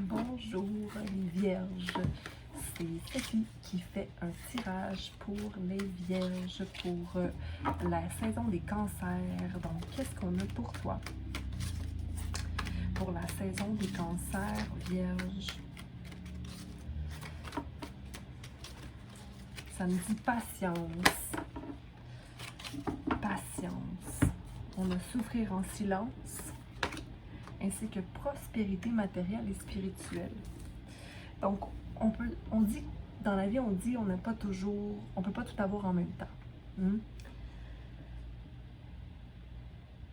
Bonjour les vierges, c'est Sophie qui fait un tirage pour les vierges pour la saison des cancers. Donc, qu'est-ce qu'on a pour toi? Pour la saison des cancers, vierge, ça me dit patience. Patience. On a souffrir en silence, ainsi que prospérité matérielle et spirituelle. Donc, on dit, dans la vie, on n'a pas toujours, on peut pas tout avoir en même temps.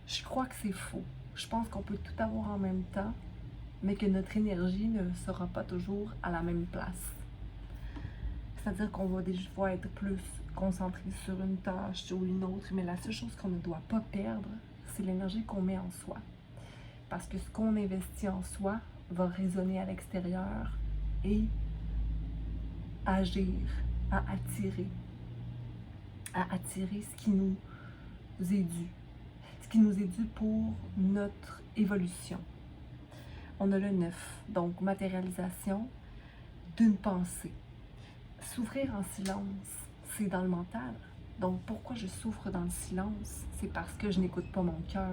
Je crois que c'est faux. Je pense qu'on peut tout avoir en même temps, mais que notre énergie ne sera pas toujours à la même place. C'est-à-dire qu'on va des fois être plus concentré sur une tâche ou une autre, mais la seule chose qu'on ne doit pas perdre, c'est l'énergie qu'on met en soi. Parce que ce qu'on investit en soi va résonner à l'extérieur et agir, à attirer ce qui nous est dû. Ce qui nous est dû pour notre évolution. On a le 9, donc matérialisation d'une pensée. Souffrir en silence, c'est dans le mental. Donc pourquoi je souffre dans le silence? C'est parce que je n'écoute pas mon cœur.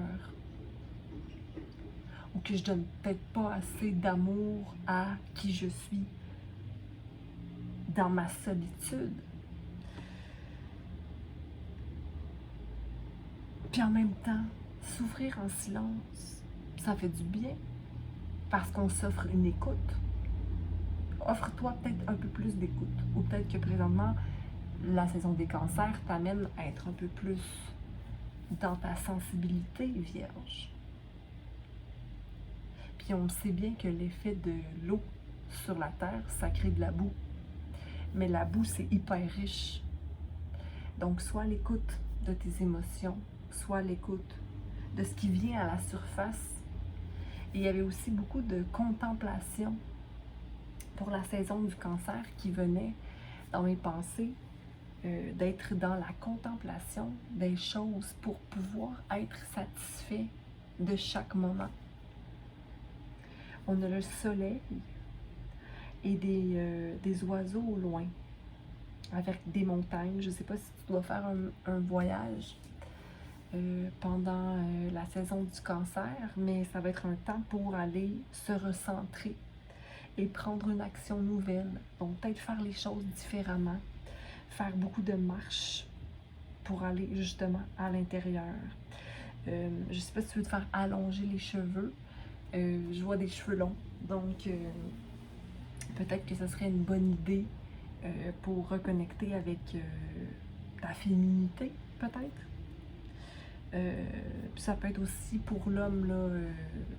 Ou que je donne peut-être pas assez d'amour à qui je suis dans ma solitude. Puis en même temps, souffrir en silence, ça fait du bien parce qu'on s'offre une écoute. Offre-toi peut-être un peu plus d'écoute. Ou peut-être que présentement, la saison des cancers t'amène à être un peu plus dans ta sensibilité, vierge. Puis on sait bien que l'effet de l'eau sur la terre, ça crée de la boue. Mais la boue, c'est hyper riche. Donc, soit à l'écoute de tes émotions, soit à l'écoute de ce qui vient à la surface. Et il y avait aussi beaucoup de contemplation pour la saison du cancer qui venait dans mes pensées, d'être dans la contemplation des choses pour pouvoir être satisfait de chaque moment. On a le soleil et des oiseaux au loin, avec des montagnes. Je ne sais pas si tu dois faire un voyage pendant la saison du cancer, mais ça va être un temps pour aller se recentrer et prendre une action nouvelle. Donc peut-être faire les choses différemment, faire beaucoup de marches pour aller justement à l'intérieur. Je ne sais pas si tu veux te faire allonger les cheveux. Je vois des cheveux longs, donc peut-être que ce serait une bonne idée pour reconnecter avec ta féminité, peut-être. Puis ça peut être aussi pour l'homme, là,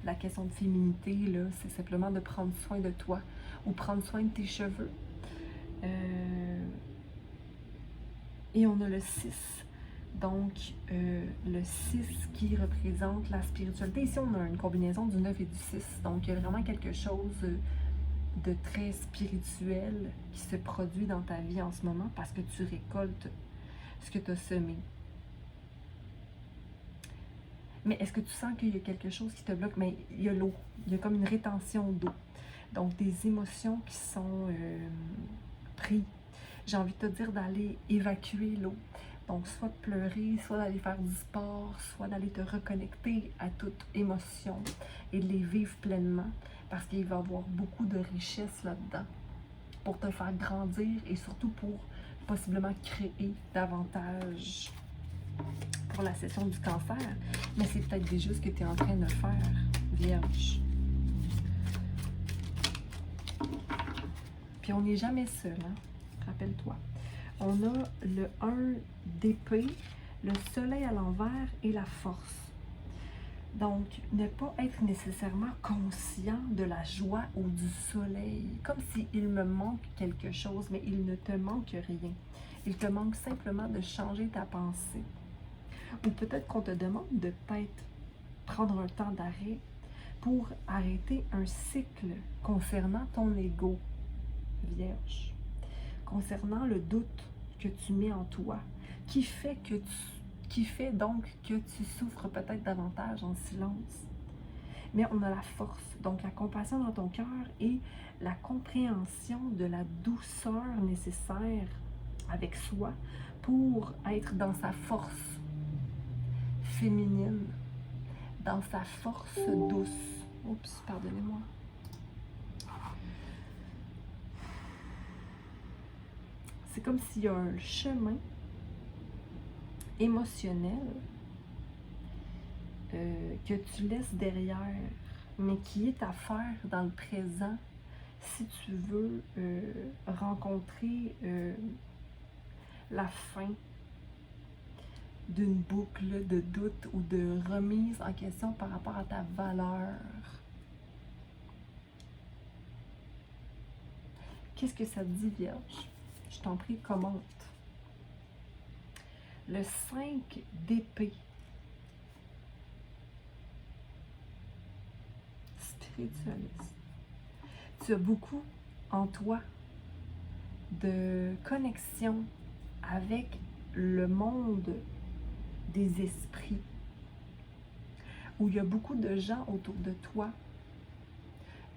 la question de féminité, là, c'est simplement de prendre soin de toi ou prendre soin de tes cheveux. Et on a le 6. Donc, le 6 qui représente la spiritualité. Ici, on a une combinaison du 9 et du 6. Donc, il y a vraiment quelque chose de très spirituel qui se produit dans ta vie en ce moment parce que tu récoltes ce que tu as semé. Mais est-ce que tu sens qu'il y a quelque chose qui te bloque? Mais il y a l'eau. Il y a comme une rétention d'eau. Donc, des émotions qui sont prises. J'ai envie de te dire d'aller évacuer l'eau. Donc, soit de pleurer, soit d'aller faire du sport, soit d'aller te reconnecter à toute émotion et de les vivre pleinement parce qu'il va y avoir beaucoup de richesse là-dedans pour te faire grandir et surtout pour possiblement créer davantage pour la session du cancer. Mais c'est peut-être déjà ce que tu es en train de faire, vierge. Puis on n'est jamais seul, hein? Rappelle-toi. On a le 1 d'épée, le soleil à l'envers et la force. Donc, ne pas être nécessairement conscient de la joie ou du soleil, comme s'il me manque quelque chose, mais il ne te manque rien. Il te manque simplement de changer ta pensée. Ou peut-être qu'on te demande de peut-être prendre un temps d'arrêt pour arrêter un cycle concernant ton ego, vierge. Concernant le doute que tu mets en toi, qui fait donc que tu souffres peut-être davantage en silence. mais on a la force. Donc la compassion dans ton cœur et la compréhension de la douceur nécessaire avec soi pour être dans sa force féminine, dans sa force douce. Oups, pardonnez-moi. C'est comme s'il y a un chemin émotionnel que tu laisses derrière, mais qui est à faire dans le présent si tu veux rencontrer la fin d'une boucle de doute ou de remise en question par rapport à ta valeur. Qu'est-ce que ça te dit, Vierge? Je t'en prie, commente. Le 5 d'épée. Spiritualiste. Tu as beaucoup en toi de connexion avec le monde des esprits, où il y a beaucoup de gens autour de toi,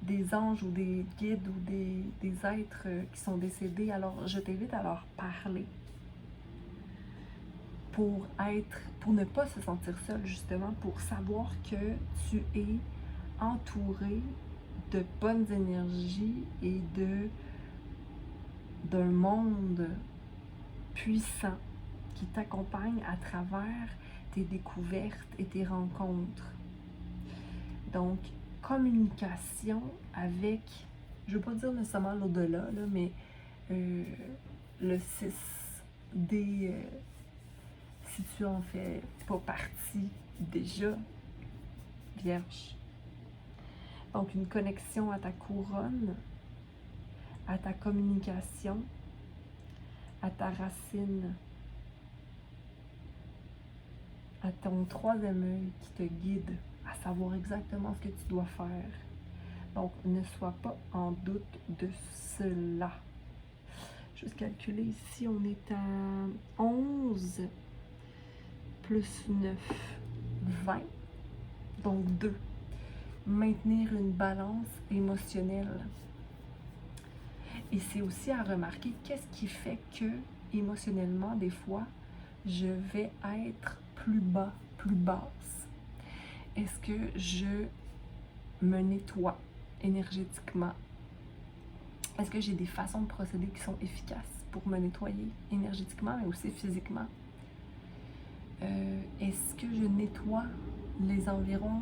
des anges ou des guides ou des êtres qui sont décédés. Alors je t'invite à leur parler pour ne pas se sentir seul, justement, pour savoir que tu es entouré de bonnes énergies et d'un monde puissant qui t'accompagne à travers tes découvertes et tes rencontres. Donc, communication avec, je ne veux pas dire nécessairement l'au-delà, là, mais le 6 des... si tu en fais pas partie déjà, Vierge. Donc, une connexion à ta couronne, à ta communication, à ta racine, à ton troisième œil qui te guide à savoir exactement ce que tu dois faire. Donc, ne sois pas en doute de cela. Juste calculer ici, on est à 11 plus 9, 20. Donc 2. Maintenir une balance émotionnelle. Et c'est aussi à remarquer qu'est-ce qui fait que, émotionnellement, des fois, je vais être plus bas, plus basse. Est-ce que je me nettoie énergétiquement? Est-ce que j'ai des façons de procéder qui sont efficaces pour me nettoyer énergétiquement, mais aussi physiquement? Est-ce que je nettoie les environs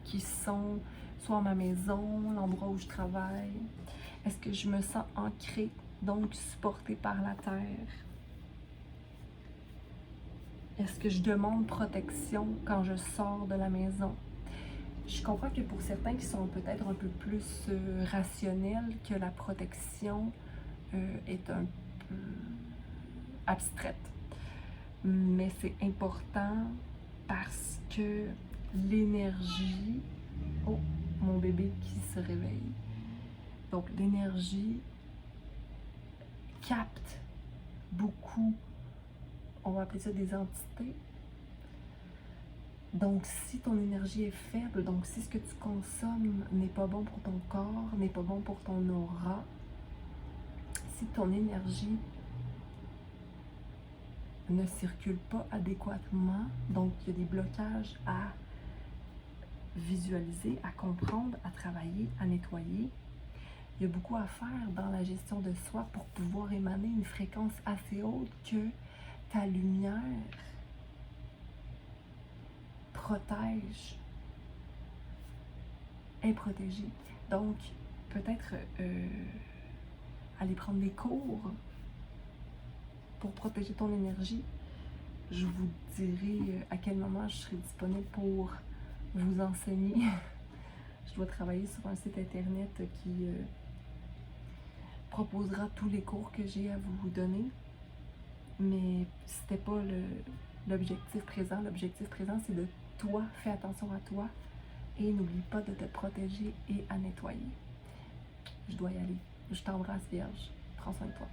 qui sont soit ma maison, l'endroit où je travaille? Est-ce que je me sens ancrée, donc supportée par la terre? Est-ce que je demande protection quand je sors de la maison? Je comprends que pour certains qui sont peut-être un peu plus rationnels, que la protection est un peu abstraite. Mais c'est important parce que l'énergie... Oh, mon bébé qui se réveille. Donc l'énergie capte beaucoup, on va appeler ça des entités. Donc si ton énergie est faible, donc si ce que tu consommes n'est pas bon pour ton corps, n'est pas bon pour ton aura, si ton énergie ne circule pas adéquatement, donc il y a des blocages à visualiser, à comprendre, à travailler, à nettoyer. Il y a beaucoup à faire dans la gestion de soi pour pouvoir émaner une fréquence assez haute que ta lumière protège, est protégée. Donc, peut-être aller prendre des cours pour protéger ton énergie. Je vous dirai à quel moment je serai disponible pour vous enseigner. Je dois travailler sur un site internet qui proposera tous les cours que j'ai à vous donner. Mais c'était pas l'objectif présent. L'objectif présent, c'est de toi, fais attention à toi et n'oublie pas de te protéger et à nettoyer. Je dois y aller. Je t'embrasse, Vierge. Prends soin de toi.